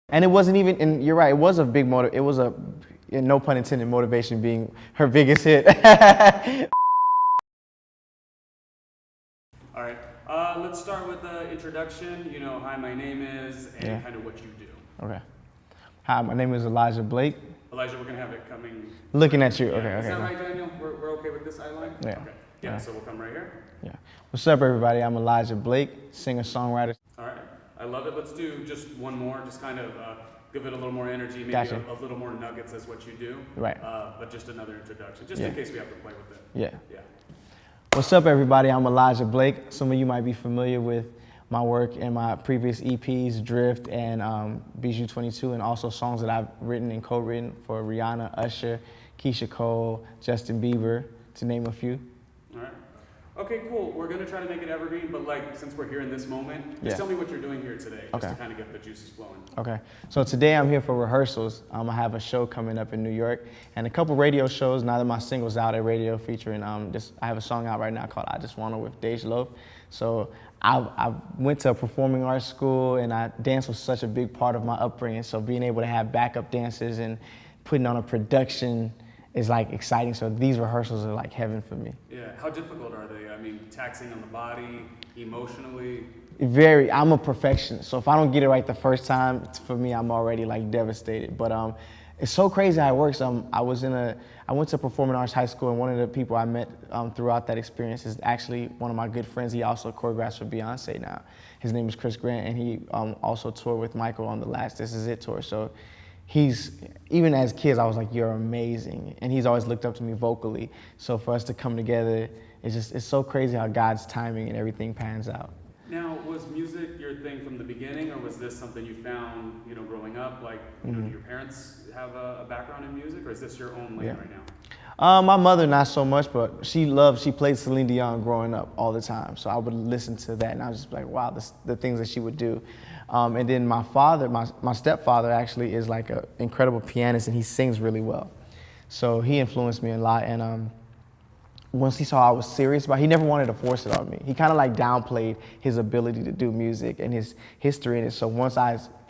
And it wasn't even, and you're right, it was a big it was a, no pun intended, motivation being her biggest hit. All right, let's start with the introduction. You know, hi, my name is, and kind of what you do. Okay. Hi, my name is Elijah Blake. Elijah, we're gonna have it coming. Looking at you, Yeah. okay, Is okay. that right, Daniel? We're okay with this eye line? Yeah. Okay. Yeah, so we'll come right here. Yeah. What's up, everybody? I'm Elijah Blake, singer-songwriter. All right, I love it. Let's do just one more, just kind of give it a little more energy, maybe Gotcha. a little more nuggets as what you do. Right. But just another introduction, just in case we have to play with it. Yeah. Yeah. What's up, everybody? I'm Elijah Blake. Some of you might be familiar with my work in my previous EPs, Drift and Bijou 22, and also songs that I've written and co-written for Rihanna, Usher, Keisha Cole, Justin Bieber, to name a few. All right. Okay, cool. We're gonna try to make it evergreen, but like, since we're here in this moment, just tell me what you're doing here today, just to kind of get the juices flowing. Okay. So today I'm here for rehearsals. I have a show coming up in New York and a couple radio shows. Now that my single's out at radio featuring, I have a song out right now called I Just Wanna with Dej Loaf. So I went to a performing arts school and dance was such a big part of my upbringing. So being able to have backup dancers and putting on a production is like exciting. So these rehearsals are like heaven for me. Yeah, how difficult are they? I mean, taxing on the body, emotionally? Very, I'm a perfectionist. So if I don't get it right the first time, for me, I'm already like devastated. But it's so crazy how it works. I went to performing arts high school, and one of the people I met throughout that experience is actually one of my good friends. He also choreographs for Beyonce now. His name is Chris Grant, and he also toured with Michael on the last This Is It tour. So even as kids, I was like, you're amazing. And he's always looked up to me vocally. So for us to come together, it's so crazy how God's timing and everything pans out. Now, was music your thing from the beginning, or was this something you found, you know, growing up? Like, you know, do your parents have a background in music, or is this your own lane right now? My mother, not so much, but she played Celine Dion growing up all the time. So I would listen to that, and I was just like, wow, the things that she would do. And then my father, my stepfather actually is like an incredible pianist, and he sings really well. So he influenced me a lot, and once he saw I was serious he never wanted to force it on me. He kind of like downplayed his ability to do music and his history in it. So once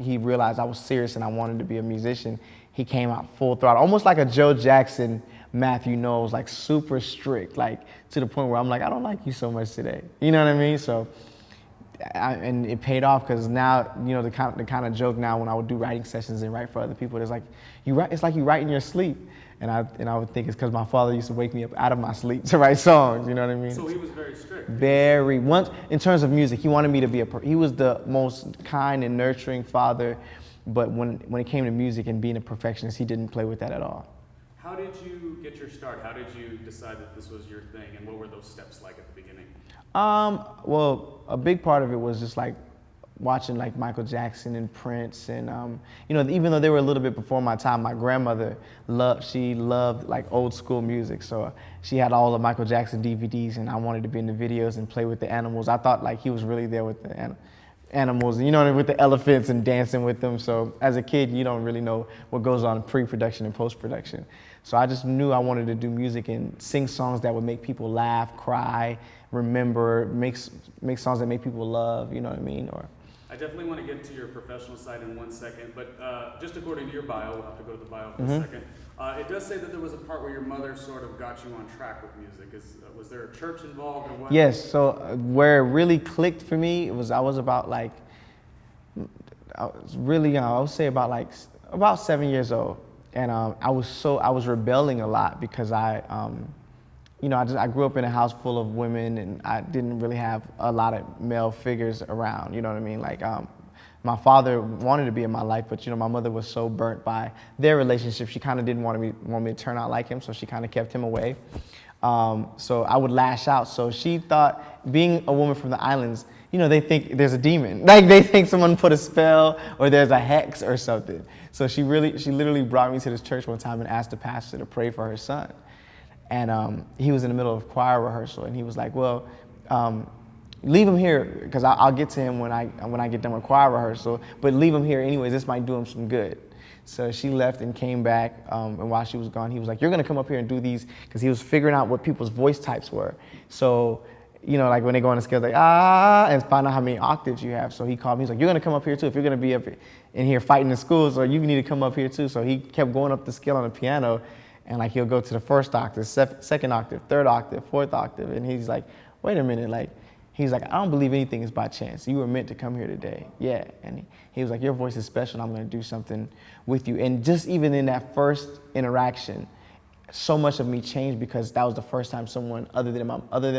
he realized I was serious and I wanted to be a musician, he came out full throttle, almost like a Joe Jackson, Matthew Knowles, like super strict, like to the point where I'm like, I don't like you so much today. You know what I mean? So, and it paid off because now, you know, the kind of joke now when I would do writing sessions and write for other people, it's like it's like you write in your sleep. And I would think it's because my father used to wake me up out of my sleep to write songs, you know what I mean? So he was very strict. In terms of music, he wanted me to be he was the most kind and nurturing father, but when it came to music and being a perfectionist, he didn't play with that at all. How did you get your start? How did you decide that this was your thing, and what were those steps like at the beginning? Well, a big part of it was just like watching like Michael Jackson and Prince, and you know, even though they were a little bit before my time, my grandmother loved like old school music, so she had all the Michael Jackson DVDs, and I wanted to be in the videos and play with the animals. I thought like he was really there with the animals, you know, with the elephants and dancing with them. So as a kid, you don't really know what goes on in pre-production and post-production. So I just knew I wanted to do music and sing songs that would make people laugh, cry, remember, make songs that make people love, you know what I mean? I definitely want to get to your professional side in 1 second, but just according to your bio, we'll have to go to the bio for a second. It does say that there was a part where your mother sort of got you on track with music. Was there a church involved or what? Yes, so where it really clicked for me, I was about like, I was really young, I would say about 7 years old. And I was rebelling a lot because you know, I grew up in a house full of women, and I didn't really have a lot of male figures around, you know what I mean? Like, my father wanted to be in my life, but you know, my mother was so burnt by their relationship, she kind of didn't want me to turn out like him, so she kind of kept him away. So I would lash out. So she thought, being a woman from the islands, you know, they think there's a demon. Like, they think someone put a spell or there's a hex or something. So she literally brought me to this church one time and asked the pastor to pray for her son. And he was in the middle of choir rehearsal, and he was like, well, leave him here, because I'll get to him when I get done with choir rehearsal, but leave him here anyways, this might do him some good. So she left and came back, and while she was gone, he was like, you're gonna come up here and do these, because he was figuring out what people's voice types were. So you know, like when they go on the scale, like, ah, and find out how many octaves you have. So he called me, he's like, you're gonna come up here too. If you're gonna be up in here fighting in school, so you need to come up here too. So he kept going up the scale on the piano, and like he'll go to the first octave, second octave, third octave, fourth octave, and he's like, wait a minute, like, he's like, I don't believe anything is by chance. You were meant to come here today. Yeah. And he was like, your voice is special, and I'm going to do something with you. And just even in that first interaction, so much of me changed because that was the first time someone other than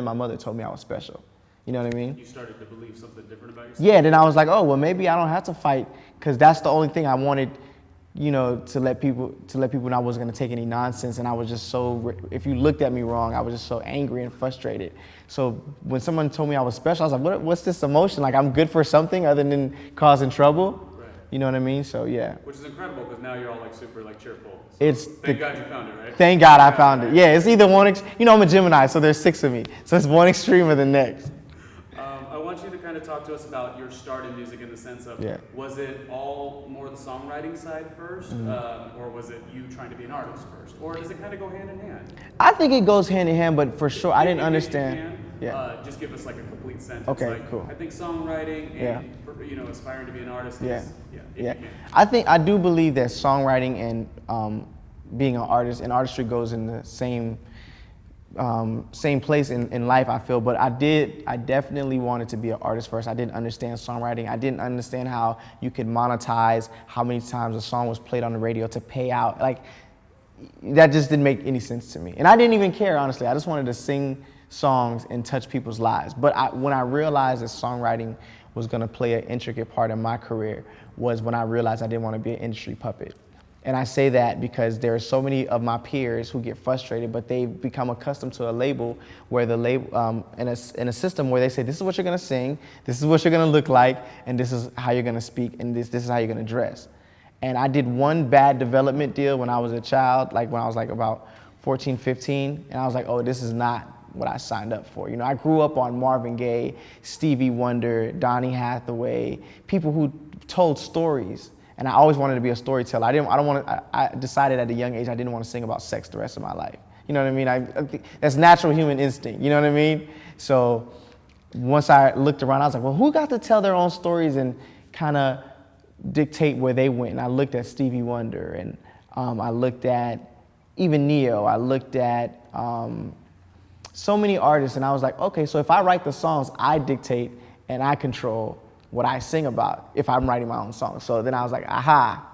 my mother told me I was special. You know what I mean? You started to believe something different about yourself? Yeah. Then I was like, oh, well, maybe I don't have to fight, because that's the only thing I wanted, you know, to let people know I wasn't going to take any nonsense. And I was just so, if you looked at me wrong, I was just so angry and frustrated. So when someone told me I was special, I was like, what's this emotion? Like, I'm good for something other than causing trouble? Right. You know what I mean? So, yeah. Which is incredible, because now you're all like super like cheerful. So Thank God you found it, right? Thank God I found it. Yeah, it's either one, you know, I'm a Gemini, so there's 6 of me. So it's one extreme or the next. I want you to kind of talk to us about your start in music in the sense of, was it all more the songwriting side first, or was it you trying to be an artist first? Or does it kind of go hand in hand? I think it goes hand in hand, but for sure, I didn't understand. Just give us like a complete sentence. Okay, like, cool. I think songwriting and you know, aspiring to be an artist is, I do believe that songwriting and being an artist and artistry goes in the same place in life, I feel. But I definitely wanted to be an artist first. I didn't understand songwriting. I didn't understand how you could monetize, how many times a song was played on the radio to pay out. Like, that just didn't make any sense to me. And I didn't even care, honestly. I just wanted to sing songs and touch people's lives. But when I realized that songwriting was going to play an intricate part in my career was when I realized I didn't want to be an industry puppet. And I say that because there are so many of my peers who get frustrated, but they've become accustomed to a label where the label, in a system where they say, this is what you're going to sing, this is what you're going to look like, and this is how you're going to speak, and this is how you're going to dress. And I did one bad development deal when I was a child, like when I was like about 14, 15, and I was like, oh, this is not what I signed up for. You know, I grew up on Marvin Gaye, Stevie Wonder, Donny Hathaway, people who told stories. And I always wanted to be a storyteller. I decided at a young age I didn't want to sing about sex the rest of my life. You know what I mean? I think that's natural human instinct. You know what I mean? So once I looked around, I was like, well, who got to tell their own stories and kind of dictate where they went? And I looked at Stevie Wonder, and I looked at even Neo. I looked at so many artists, and I was like, okay, so if I write the songs, I dictate and I control what I sing about if I'm writing my own songs. So then I was like, aha,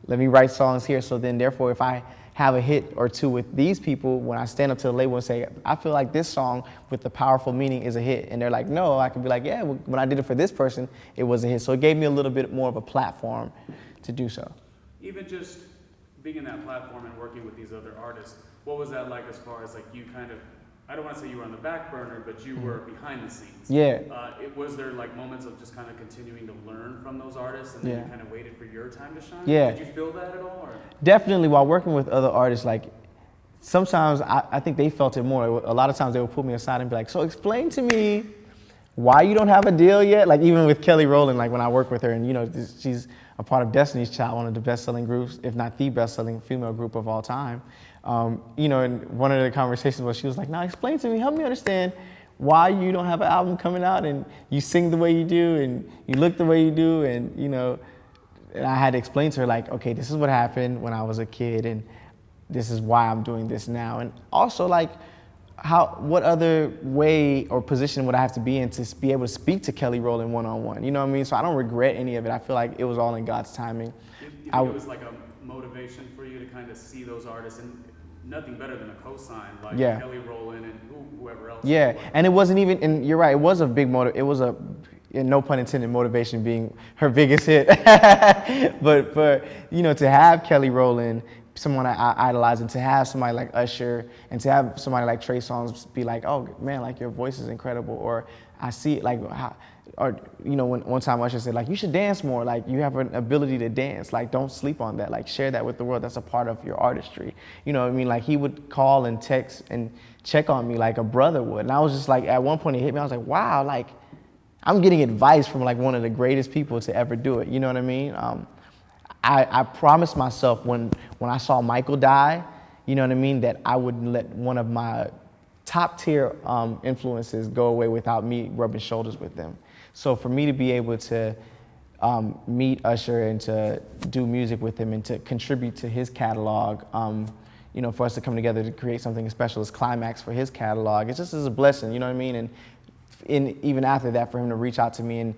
let me write songs here. So then therefore, if I have a hit or two with these people, when I stand up to the label and say, I feel like this song with the powerful meaning is a hit, and they're like, no, I can be like, yeah, when I did it for this person, it was a hit. So it gave me a little bit more of a platform to do so. Even just being in that platform and working with these other artists, what was that like as far as like you kind of, I don't want to say you were on the back burner, but you were behind the scenes. Yeah. Was there like moments of just kind of continuing to learn from those artists, and then you kind of waited for your time to shine? Yeah. Did you feel that at all? Or? Definitely. While working with other artists, like sometimes I think they felt it more. A lot of times they would pull me aside and be like, so explain to me why you don't have a deal yet? Like even with Kelly Rowland, like when I work with her, and you know, she's a part of Destiny's Child, one of the best-selling groups, if not the best-selling female group of all time. You know, and one of the conversations was she was like, now explain to me, help me understand why you don't have an album coming out and you sing the way you do and you look the way you do, and you know, and I had to explain to her like, okay, this is what happened when I was a kid and this is why I'm doing this now. And also like, what other way or position would I have to be in to be able to speak to Kelly Rowland one-on-one? You know what I mean? So I don't regret any of it. I feel like it was all in God's timing. Do you think it was like a motivation for you to kind of see those artists, and nothing better than a cosign like Kelly Rowland and whoever else? Yeah, and it wasn't even, and you're right, it was a big it was a, and no pun intended, motivation being her biggest hit. But for, you know, to have Kelly Rowland, someone I idolize, and to have somebody like Usher, and to have somebody like Trey Songz be like, oh man, like your voice is incredible, or I see it like, or you know, one time Usher said like, you should dance more, like you have an ability to dance, like don't sleep on that, like share that with the world, that's a part of your artistry. You know what I mean? Like he would call and text and check on me like a brother would, and I was just like, at one point it hit me, I was like, wow, like I'm getting advice from like one of the greatest people to ever do it, you know what I mean? I promised myself when I saw Michael die, you know what I mean, that I wouldn't let one of my top tier influences go away without me rubbing shoulders with them. So for me to be able to meet Usher and to do music with him and to contribute to his catalog, you know, for us to come together to create something as special as Climax for his catalog, it just is a blessing, you know what I mean? And even after that, for him to reach out to me and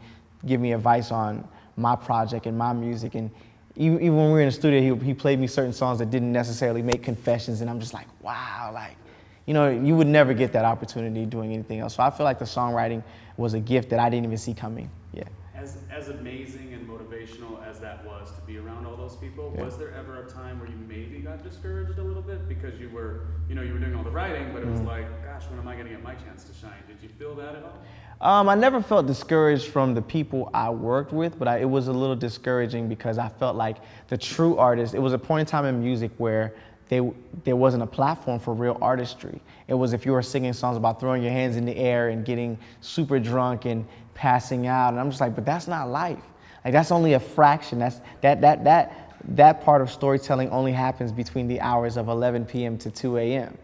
give me advice on my project and my music, and even when we were in the studio, he played me certain songs that didn't necessarily make confessions, and I'm just like, wow, like, you know, you would never get that opportunity doing anything else. So I feel like the songwriting was a gift that I didn't even see coming. Yeah. As amazing and motivational as that was to be around all those people, was there ever a time where you maybe got discouraged a little bit because you were doing all the writing, but it was like, gosh, when am I going to get my chance to shine? Did you feel that at all? I never felt discouraged from the people I worked with, but it was a little discouraging because I felt like the true artists, it was a point in time in music where there wasn't a platform for real artistry. It was if you were singing songs about throwing your hands in the air and getting super drunk and passing out, and I'm just like, but that's not life. Like, that's only a fraction. That part of storytelling only happens between the hours of 11 p.m. to 2 a.m.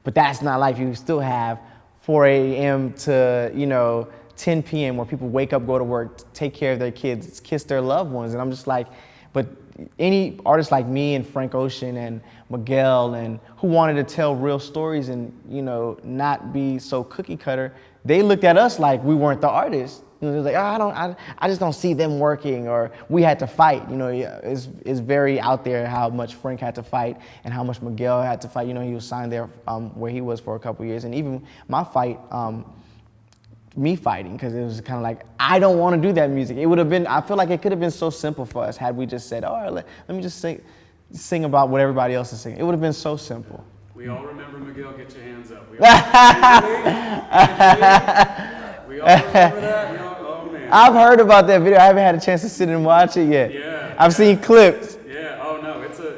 But that's not life. You still have 4 a.m. to 10 p.m. where people wake up, go to work, take care of their kids, kiss their loved ones, and I'm just like, but any artist like me and Frank Ocean and Miguel and who wanted to tell real stories and not be so cookie cutter, they looked at us like we weren't the artists. They're like, oh, I just don't see them working, or we had to fight. It's very out there how much Frank had to fight and how much Miguel had to fight. He was signed there where he was for a couple years, and even my fight. Me fighting, because it was kind of like, I don't want to do that music. It would have been, I feel like it could have been so simple for us had we just said, all right, let me just sing about what everybody else is singing. It would have been so simple. We all remember Miguel, Get Your Hands Up. We all remember that. Oh man. I've heard about that video. I haven't had a chance to sit and watch it yet. Yeah. I've seen clips. Yeah. Oh no, it's a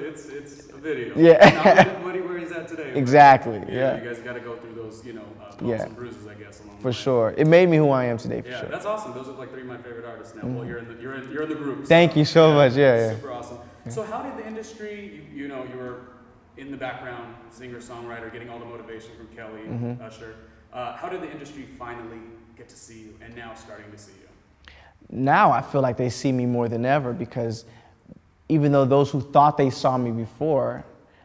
video. Yeah. Where he's at today. Exactly. Yeah. You guys got to go through those, bumps and bruises, I guess. For sure. It made me who I am today, for sure. Yeah, that's awesome. Those are like three of my favorite artists now. Mm-hmm. Well, you're in the group. Thank you so much. Yeah. Super awesome. Yeah. So how did the industry, you were in the background, singer, songwriter, getting all the motivation from Kelly, Usher. How did the industry finally get to see you and now starting to see you? Now I feel like they see me more than ever, because even though those who thought they saw me before,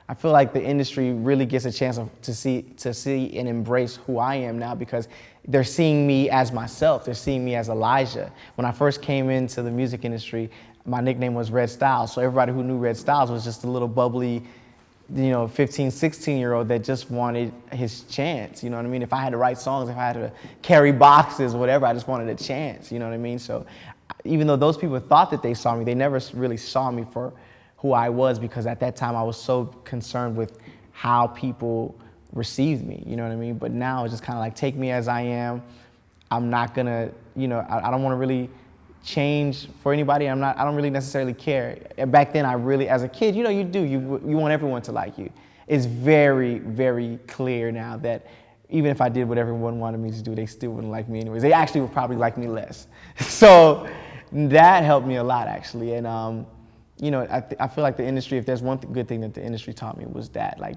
I feel like the industry really gets a chance to see and embrace who I am now, because they're seeing me as myself. They're seeing me as Elijah. When I first came into the music industry, my nickname was Red Styles. So everybody who knew Red Styles was just a little bubbly, 15, 16-year-old that just wanted his chance. You know what I mean? If I had to write songs, if I had to carry boxes, whatever, I just wanted a chance. You know what I mean? So even though those people thought that they saw me, they never really saw me for who I was, because at that time I was so concerned with how people received me, you know what I mean? But now it's just kind of like, take me as I am. I'm not gonna, I don't want to really change for anybody. I don't really necessarily care. And back then I really, as a kid, you want everyone to like you. It's very, very clear now that even if I did what everyone wanted me to do, they still wouldn't like me anyways. They actually would probably like me less. So that helped me a lot, actually. And I feel like the industry, if there's one good thing that the industry taught me, was that, like,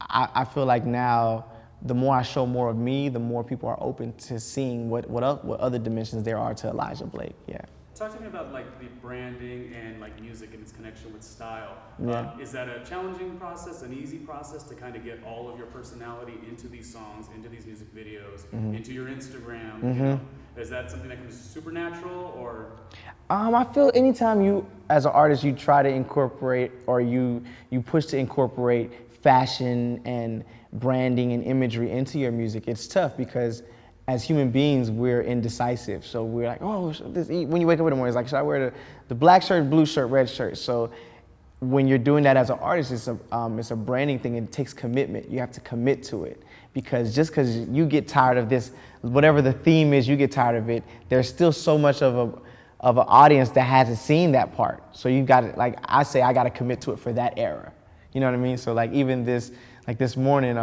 I feel like now the more I show more of me, the more people are open to seeing what other dimensions there are to Elijah Blake. Yeah. Talk to me about like the branding and like music and its connection with style. Yeah. Is that a challenging process, an easy process to kind of get all of your personality into these songs, into these music videos, into your Instagram? Is that something that comes supernatural, or? I feel anytime you, as an artist, you try to incorporate, or you push to incorporate fashion and branding and imagery into your music, it's tough, because as human beings, we're indecisive. So we're like, when you wake up in the morning, it's like, should I wear the black shirt, blue shirt, red shirt? So when you're doing that as an artist, it's a branding thing. It takes commitment. You have to commit to it, because just because you get tired of this, whatever the theme is, you get tired of it, there's still so much of an audience that hasn't seen that part. So you got to, like I say, I got to commit to it for that era. You know what I mean? So like even this morning,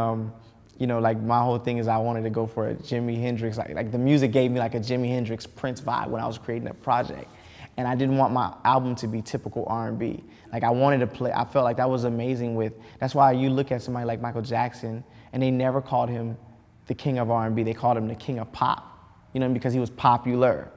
like my whole thing is I wanted to go for a Jimi Hendrix, like the music gave me like a Jimi Hendrix Prince vibe when I was creating a project. And I didn't want my album to be typical R&B. Like I wanted to play, I felt like that was amazing that's why you look at somebody like Michael Jackson and they never called him the king of R&B. They called him the king of pop, you know, because he was popular.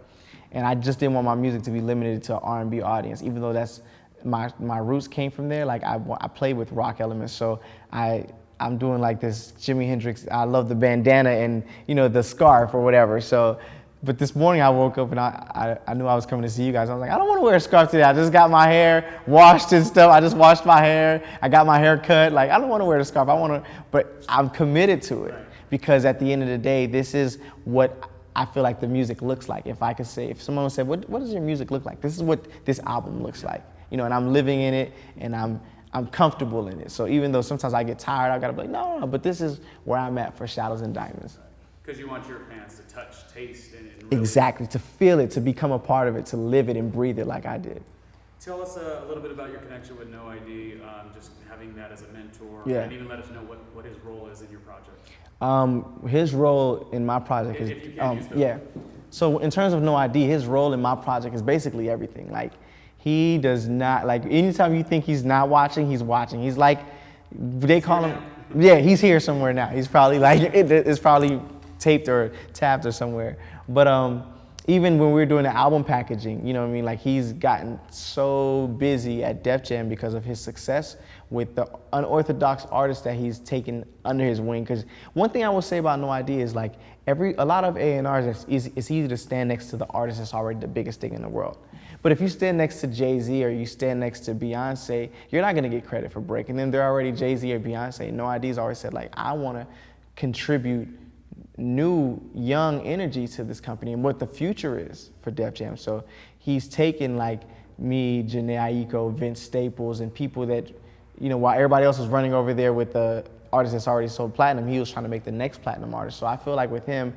And I just didn't want my music to be limited to an R&B audience, even though that's my roots came from there. Like I played with rock elements, so I'm doing like this Jimi Hendrix. I love the bandana and, you know, the scarf or whatever. So, but this morning I woke up and I knew I was coming to see you guys. I was like, I don't want to wear a scarf today. I just got my hair washed and stuff. I just washed my hair. I got my hair cut. Like, I don't want to wear the scarf. But I'm committed to it because at the end of the day, this is what I feel like the music looks like. If I could say, if someone said, what does your music look like? This is what this album looks like. You know, and I'm living in it and I'm comfortable in it. So even though sometimes I get tired, I gotta be like, no, but this is where I'm at for Shadows and Diamonds. Because you want your fans to touch, taste, and really exactly, to feel it, to become a part of it, to live it and breathe it like I did. Tell us a little bit about your connection with No ID, just having that as a mentor, and even let us know what his role is in your project. His role in my project if you can use those. Yeah. So in terms of No ID, his role in my project is basically everything. Like, he does not, like, anytime you think he's not watching, he's watching. He's like, they call him, yeah, he's here somewhere now. He's probably like, it's probably taped or tapped or somewhere. But even when we were doing the album packaging, you know what I mean? Like, he's gotten so busy at Def Jam because of his success with the unorthodox artists that he's taken under his wing. Because one thing I will say about No ID is, like, a lot of A&Rs, it's easy to stand next to the artist that's already the biggest thing in the world. But if you stand next to Jay-Z or you stand next to Beyonce, you're not gonna get credit for breaking them. They're already Jay-Z or Beyonce. No ID's always said, like, I wanna contribute new, young energy to this company and what the future is for Def Jam. So he's taken, like, me, Janae Aiko, Vince Staples, and people that, you know, while everybody else was running over there with the artist that's already sold platinum, he was trying to make the next platinum artist. So I feel like with him,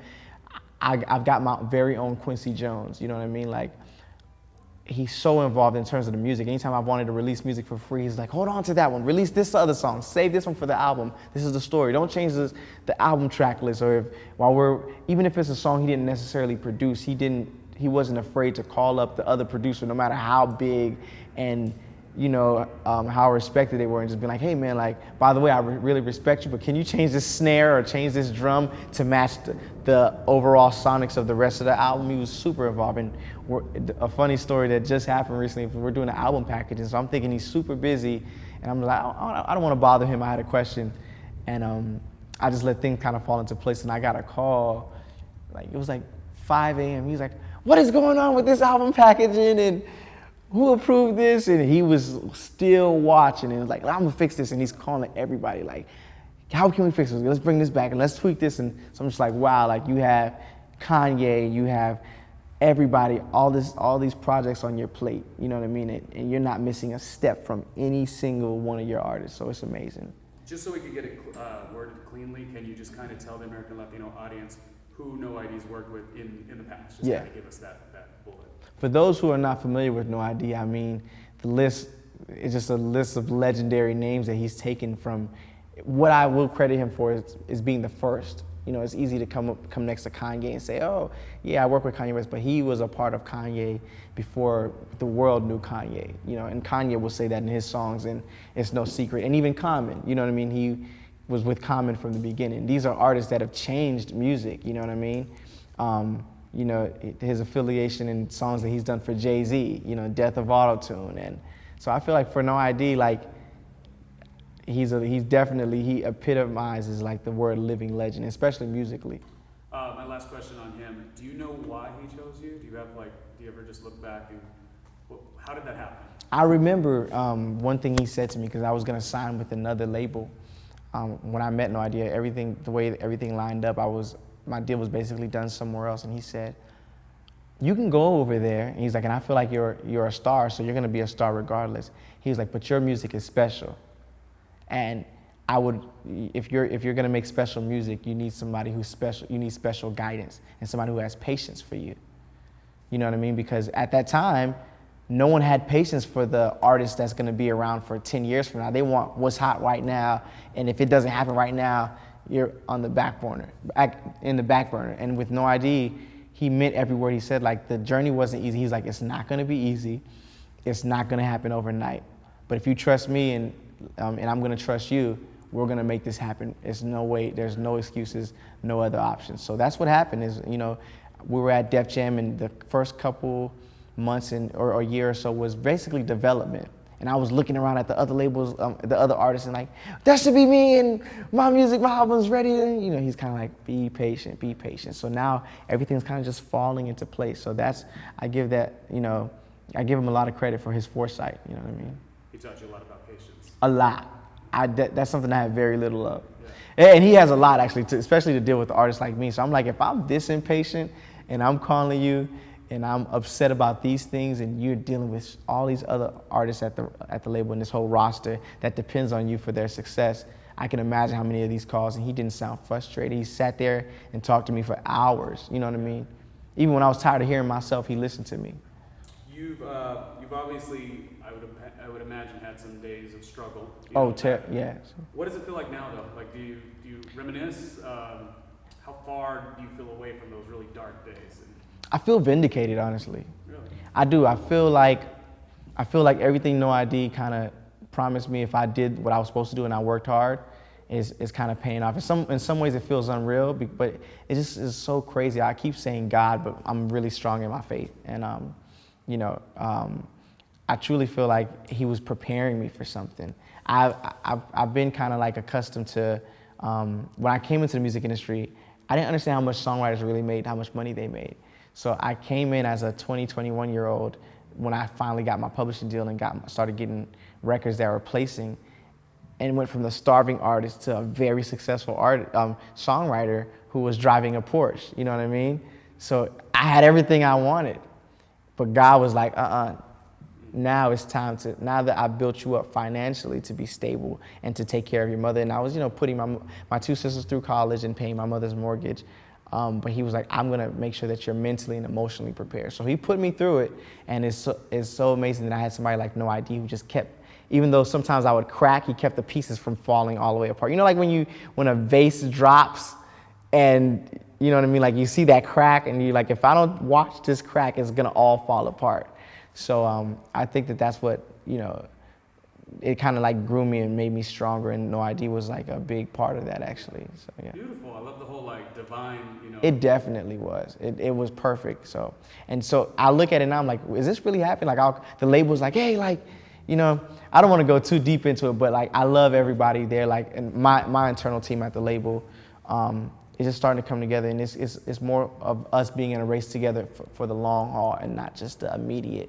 I've got my very own Quincy Jones, you know what I mean? Like, he's so involved in terms of the music. Anytime I've wanted to release music for free, he's like, hold on to that one, release this other song, save this one for the album. This is the story. Don't change the album track list. Or even if it's a song he didn't necessarily produce, he wasn't afraid to call up the other producer, no matter how big and, you know, how respected they were, and just be like, hey man, like, by the way, I really respect you, but can you change this snare or change this drum to match the overall sonics of the rest of the album? He was super involved. And a funny story that just happened recently, we're doing an album packaging, so I'm thinking he's super busy, and I'm like, I don't want to bother him. I had a question, and I just let things kind of fall into place, and I got a call, like, it was like 5 a.m. He's like, what is going on with this album packaging, and who approved this? And he was still watching, and was like, I'm gonna fix this. And he's calling everybody, like, how can we fix this? Let's bring this back and let's tweak this. And so I'm just like, wow, like, you have Kanye, you have everybody, all these projects on your plate, you know what I mean? And you're not missing a step from any single one of your artists, so it's amazing. Just so we could get it worded cleanly, can you just kind of tell the American Latino audience who No ID's worked with in the past? Just kind of give us that bullet. For those who are not familiar with No ID, I mean, the list is just a list of legendary names that he's taken from. What I will credit him for is being the first. You know, it's easy to come next to Kanye and say, oh, yeah, I work with Kanye West, but he was a part of Kanye before the world knew Kanye. You know, and Kanye will say that in his songs, and it's no secret. And even Common, you know what I mean? He was with Common from the beginning. These are artists that have changed music, you know what I mean? You know, his affiliation in songs that he's done for Jay-Z, you know, Death of Auto-Tune. And so I feel like for No ID, like, he epitomizes, like, the word living legend, especially musically. My last question on him, do you know why he chose you? Do you ever just look back and, how did that happen? I remember one thing he said to me, because I was gonna sign with another label. When I met No ID, the way everything lined up, my deal was basically done somewhere else, and he said, you can go over there, and he's like, and I feel like you're a star, so you're gonna be a star regardless. He was like, but your music is special. And if you're gonna make special music, you need somebody who's special, you need special guidance, and somebody who has patience for you. You know what I mean? Because at that time, no one had patience for the artist that's gonna be around for 10 years from now. They want what's hot right now, and if it doesn't happen right now, you're on the back burner. And with No ID, he meant every word he said. Like, the journey wasn't easy. He's like, it's not gonna be easy. It's not gonna happen overnight. But if you trust me and I'm gonna trust you, we're gonna make this happen. There's no way, there's no excuses, no other options. So that's what happened is, you know, we were at Def Jam, and the first couple months or a year or so was basically development. And I was looking around at the other labels, the other artists, and like, that should be me, and my music, my album's ready. And, you know, he's kind of like, be patient, be patient. So now everything's kind of just falling into place. So that's, I give that, you know, I give him a lot of credit for his foresight, you know what I mean? He taught you a lot about patience. A lot. That's something I have very little of. Yeah. And he has a lot, actually, especially to deal with artists like me. So I'm like, if I'm this impatient and I'm calling you and I'm upset about these things, and you're dealing with all these other artists at the label and this whole roster that depends on you for their success, I can imagine how many of these calls. And he didn't sound frustrated. He sat there and talked to me for hours, you know what I mean? Even when I was tired of hearing myself, he listened to me. You've obviously, I would imagine, had some days of struggle. Yeah. What does it feel like now, though? Like, do you reminisce? How far do you feel away from those really dark days? I feel vindicated, honestly. Really? I do. I feel like everything No ID kind of promised me, if I did what I was supposed to do and I worked hard, is kind of paying off. In some ways it feels unreal, but it just is so crazy. I keep saying God, but I'm really strong in my faith. And you know, I truly feel like he was preparing me for something. I've been kind of like accustomed to, when I came into the music industry, I didn't understand how much songwriters really made, how much money they made. So I came in as a 21-year-old when I finally got my publishing deal and started getting records that were placing, and went from the starving artist to a very successful songwriter who was driving a Porsche, you know what I mean? So I had everything I wanted, but God was like, now it's time now that I built you up financially to be stable and to take care of your mother. And I was, you know, putting my two sisters through college and paying my mother's mortgage. But he was like, I'm gonna make sure that you're mentally and emotionally prepared. So he put me through it, and it's so amazing that I had somebody like No ID who just kept, even though sometimes I would crack, he kept the pieces from falling all the way apart. You know, like when a vase drops and, you know what I mean, like you see that crack and you're like, if I don't watch this crack, it's gonna all fall apart. So I think that's what, you know, it kind of like grew me and made me stronger, and No ID was like a big part of that, actually. So yeah. Beautiful. I love the whole like divine, you know. It definitely was. It was perfect. So I look at it now, I'm like, is this really happening? Like the label's like, hey, like, you know, I don't want to go too deep into it, but like I love everybody there. Like, and my internal team at the label, it's just starting to come together, and it's more of us being in a race together for the long haul and not just the immediate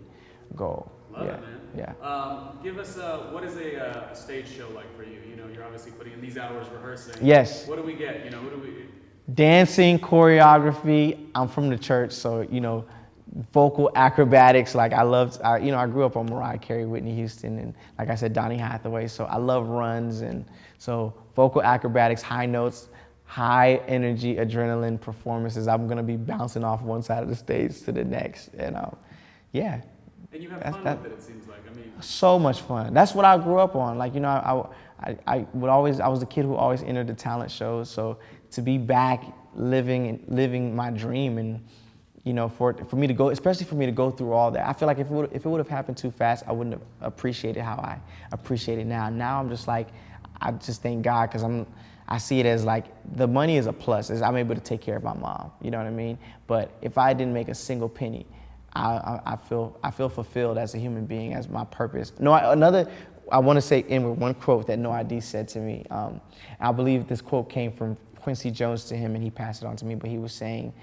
goal. Love it, man. Yeah. Give us what is a stage show like for you? You know, you're obviously putting in these hours rehearsing. Yes. What do we get? You know, what do we? Dancing, choreography. I'm from the church, so you know, vocal acrobatics. Like I grew up on Mariah Carey, Whitney Houston, and like I said, Donny Hathaway. So I love runs, and so vocal acrobatics, high notes, high energy, adrenaline performances. I'm gonna be bouncing off one side of the stage to the next, and yeah. And you have fun with it, it seems like. I mean, so much fun. That's what I grew up on. Like, you know, I was the kid who always entered the talent shows. So to be back living my dream, and you know, for me to go, especially for me to go through all that. I feel like if it would have happened too fast, I wouldn't have appreciated how I appreciate it now. Now I'm just like, I just thank God, because I see it as like the money is a plus. I'm able to take care of my mom. You know what I mean? But if I didn't make a single penny, I feel fulfilled as a human being, as my purpose. I want to say in with one quote that No ID said to me. I believe this quote came from Quincy Jones to him, and he passed it on to me. But he was saying,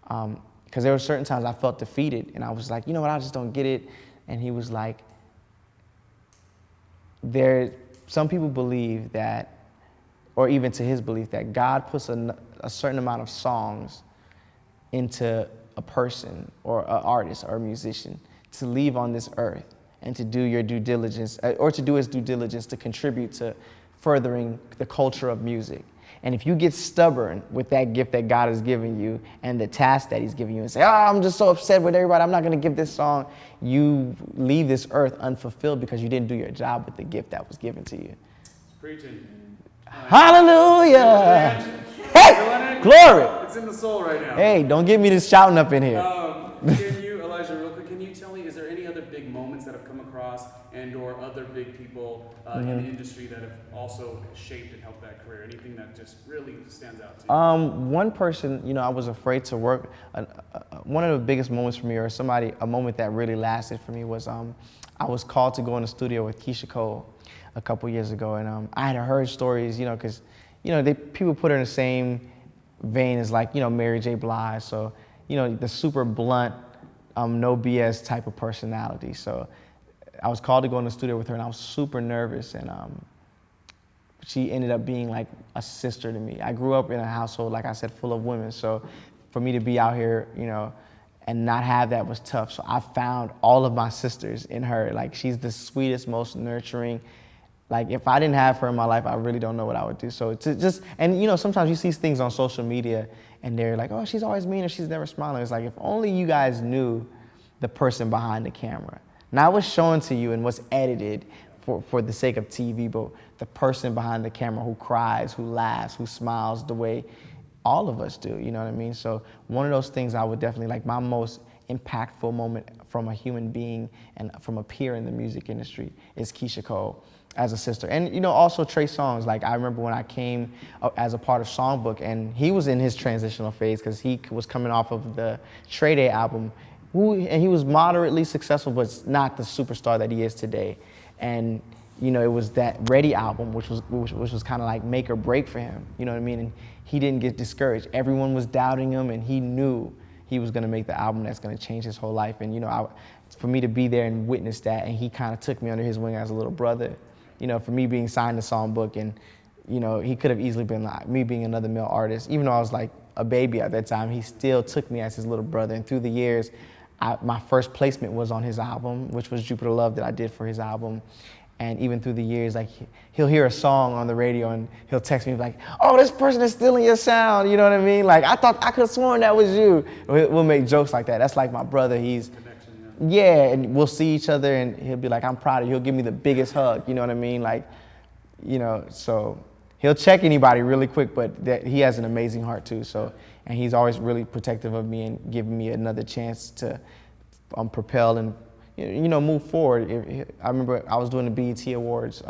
because there were certain times I felt defeated, and I was like, you know what, I just don't get it. And he was like, some people believe that, or even to his belief, that God puts a certain amount of songs into a person or an artist or a musician to leave on this earth and to do your due diligence, or to do his due diligence to contribute to furthering the culture of music. And if you get stubborn with that gift that God has given you and the task that he's giving you and say, I'm just so upset with everybody, I'm not going to give this song, you leave this earth unfulfilled because you didn't do your job with the gift that was given to you. Preaching. Hallelujah! Hey, glory! It's in the soul right now. Hey, don't get me to shouting up in here. Can you, Elijah, real quick, can you tell me, is there any other big moment moments that have come across and or other big people in the industry that have also shaped and helped that career? Anything that just really stands out to you? One person, you know, I was afraid to work. One of the biggest moments for me, or a moment that really lasted for me was I was called to go in the studio with Keisha Cole a couple years ago, and I had heard stories, you know, because, you know, people put her in the same vein as, like, you know, Mary J. Blige, so, you know, the super blunt, no BS type of personality. So I was called to go in the studio with her, and I was super nervous, and she ended up being like a sister to me. I grew up in a household, like I said, full of women, so for me to be out here, you know, and not have that was tough. So I found all of my sisters in her. Like, she's the sweetest, most nurturing. Like, if I didn't have her in my life, I really don't know what I would do. So to just, and you know, sometimes you see things on social media and they're like, oh, she's always mean or she's never smiling. It's like, if only you guys knew the person behind the camera. Not what's shown to you and what's edited for the sake of TV, but the person behind the camera who cries, who laughs, who smiles the way all of us do, you know what I mean? So one of those things I would definitely, like, my most impactful moment from a human being and from a peer in the music industry is Keisha Cole as a sister. And, you know, also Trey Songz. Like, I remember when I came as a part of Songbook, and he was in his transitional phase because he was coming off of the Trey Day album, and he was moderately successful, but not the superstar that he is today. And, you know, it was that Ready album, which was kind of like make or break for him, you know what I mean? And he didn't get discouraged. Everyone was doubting him, and he knew he was gonna make the album that's gonna change his whole life. And, you know, for me to be there and witness that, and he kind of took me under his wing as a little brother, you know, for me being signed to Songbook, and, you know, he could have easily been like me being another male artist. Even though I was like a baby at that time, he still took me as his little brother. And through the years, my first placement was on his album, which was Jupiter Love that I did for his album. And even through the years, like, he'll hear a song on the radio and he'll text me like, oh, this person is stealing your sound, you know what I mean? Like, I could have sworn that was you. We'll make jokes like that. That's like my brother. He's, yeah, and we'll see each other and he'll be like, I'm proud of you. He'll give me the biggest hug, you know what I mean? Like, you know, so he'll check anybody really quick, but he has an amazing heart too. So, and he's always really protective of me and giving me another chance to propel and, you know, move forward. I remember I was doing the BET Awards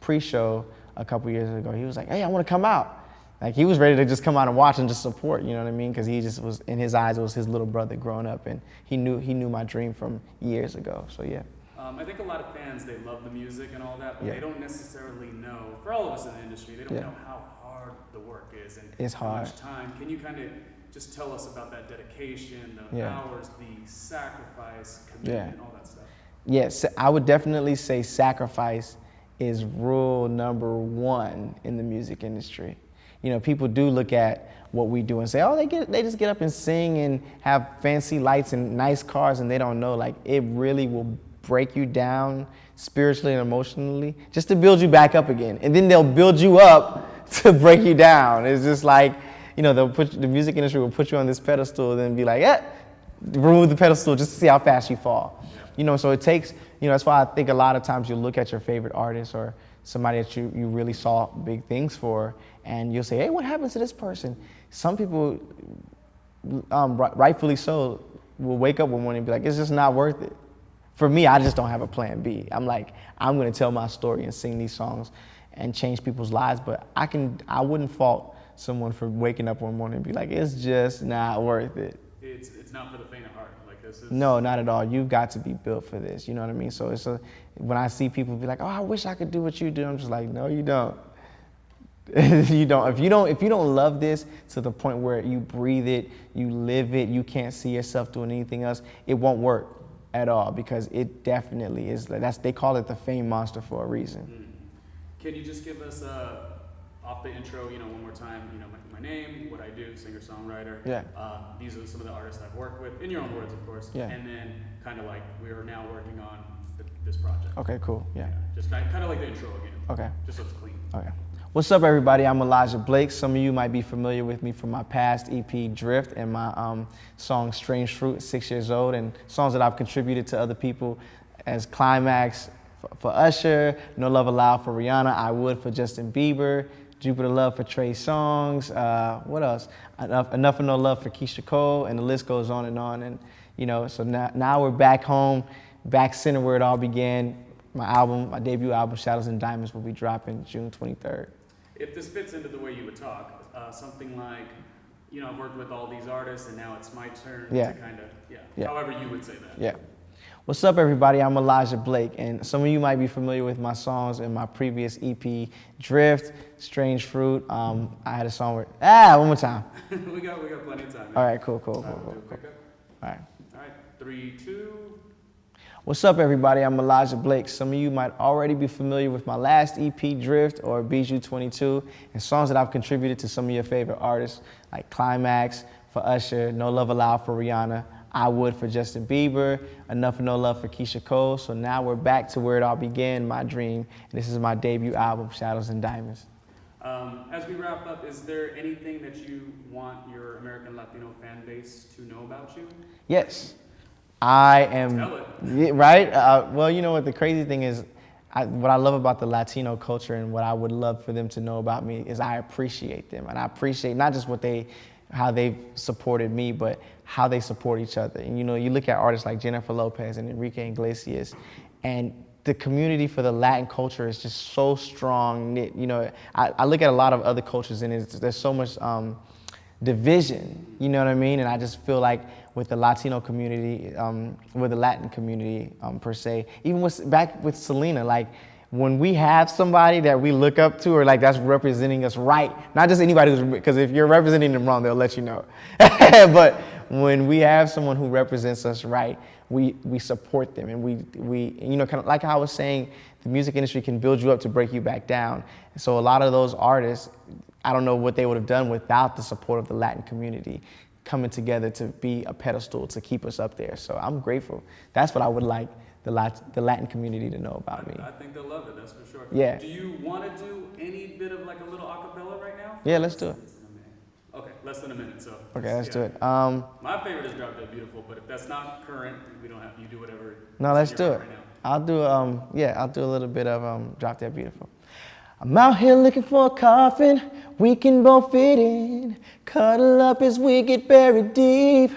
pre-show a couple years ago. He was like, hey, I want to come out. Like, he was ready to just come out and watch and just support, you know what I mean? Because he just was, in his eyes, it was his little brother growing up, and he knew my dream from years ago, so yeah. I think a lot of fans, they love the music and all that, but they don't necessarily know, for all of us in the industry, they don't know how hard the work is and it's how hard. much time. Can you kind of just tell us about that dedication, the hours, the sacrifice, commitment, all that stuff? Yes, I would definitely say sacrifice is rule number one in the music industry. You know, people do look at what we do and say, oh, they just get up and sing and have fancy lights and nice cars, and they don't know, like, it really will break you down spiritually and emotionally just to build you back up again. And then they'll build you up to break you down. It's just like, you know, the music industry will put you on this pedestal and then be like, remove the pedestal just to see how fast you fall. You know, so it takes, you know, that's why I think a lot of times you look at your favorite artist or somebody that you really saw big things for, and you'll say, hey, what happened to this person? Some people, rightfully so, will wake up one morning and be like, it's just not worth it. For me, I just don't have a plan B. I'm like, I'm gonna tell my story and sing these songs and change people's lives, but I wouldn't fault someone for waking up one morning and be like, it's just not worth it. It's not for the faint of heart. Like, this is... No, not at all. You've got to be built for this, you know what I mean? So when I see people be like, oh, I wish I could do what you do, I'm just like, no, you don't. You don't. If you don't love this to the point where you breathe it, you live it, you can't see yourself doing anything else, it won't work at all, because it definitely is. They call it the fame monster for a reason. Can you just give us off the intro, you know, one more time, you know, my name, what I do, singer-songwriter. Yeah. These are some of the artists I've worked with, in your own words, of course. Yeah. And then kind of like we are now working on this project. Okay, cool. Yeah. Just kind of like the intro again. Okay. Just so it's clean. Okay. What's up, everybody? I'm Elijah Blake. Some of you might be familiar with me from my past EP, Drift, and my song, Strange Fruit, 6 years old, and songs that I've contributed to other people as Climax for Usher, No Love Allowed for Rihanna, I Would for Justin Bieber, Jupiter Love for Trey Songz, what else? Enough and No Love for Keisha Cole, and the list goes on. And, you know, so now we're back home back center where it all began. My debut album, Shadows and Diamonds, will be dropping June 23rd. If this fits into the way you would talk, something like, I've worked with all these artists and now it's my turn to kind of, however you would say that. Yeah. What's up, everybody? I'm Elijah Blake, and some of you might be familiar with my songs in my previous EP, Drift, Strange Fruit. I had a song with, one more time. we got plenty of time. All right, cool. All right. 3, 2. What's up, everybody? I'm Elijah Blake. Some of you might already be familiar with my last EP, Drift, or Bijou 22, and songs that I've contributed to some of your favorite artists, like Climax for Usher, No Love Allowed for Rihanna, I Would for Justin Bieber, Enough or No Love for Keisha Cole. So now we're back to where it all began, my dream. And this is my debut album, Shadows and Diamonds. As we wrap up, is there anything that you want your American Latino fan base to know about you? Yes. I am, Tell it. right? Well, you know what the crazy thing is, what I love about the Latino culture and what I would love for them to know about me is I appreciate them. And I appreciate not just how they've supported me, but how they support each other. And you look at artists like Jennifer Lopez and Enrique Iglesias, and the community for the Latin culture is just so strong knit. I look at a lot of other cultures and there's so much division, you know what I mean? And I just feel like with the Latino community, with the Latin community per se, even back with Selena, like when we have somebody that we look up to or like that's representing us right, not just anybody because if you're representing them wrong, they'll let you know. But when we have someone who represents us right, we support them, and we kind of like how I was saying, the music industry can build you up to break you back down. And so a lot of those artists, I don't know what they would have done without the support of the Latin community coming together to be a pedestal to keep us up there. So I'm grateful. That's what I would like the Latin community to know about me. I think they'll love it, that's for sure. Yeah. Do you want to do any bit of like a little acapella right now? Yeah, let's do it. Okay, less than a minute, so. Okay, let's do it. My favorite is Drop Dead Beautiful, but if that's not current, we don't have, you do whatever. No, let's do it. Right now. I'll do a little bit of Drop Dead Beautiful. I'm out here looking for a coffin we can both fit in, cuddle up as we get buried deep.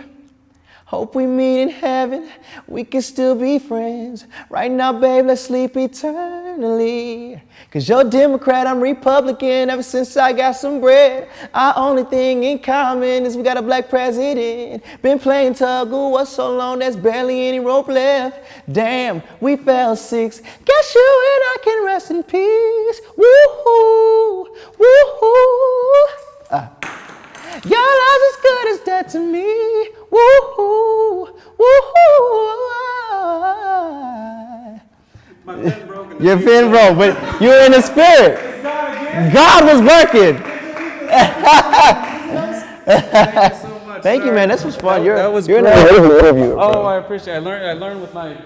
Hope we meet in heaven, we can still be friends. Right now, babe, let's sleep eternally. Cause you're Democrat, I'm Republican, ever since I got some bread. Our only thing in common is we got a black president. Been playing tug of war so long, there's barely any rope left. Damn, we fell 6. Guess you and I can rest in peace. Woo-hoo, woo-hoo. Your love's as good as dead to me. Woo-hoo, woo-hoo. My pen broke. Your pen broke, but you're in the spirit. God was working. Thank you so much. Thank you, man. This was fun. You're an interview. Oh, I appreciate it. I learned with my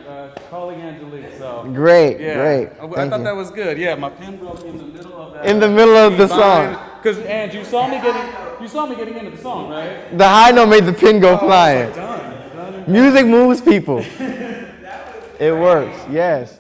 colleague Angelique. So Great. I thought that was good. Yeah, my pen broke in the middle of that. In the middle of the song. Because and you saw me getting into the song, right? The high note made the pin go flying. Done. Music moves people. It works. Yes.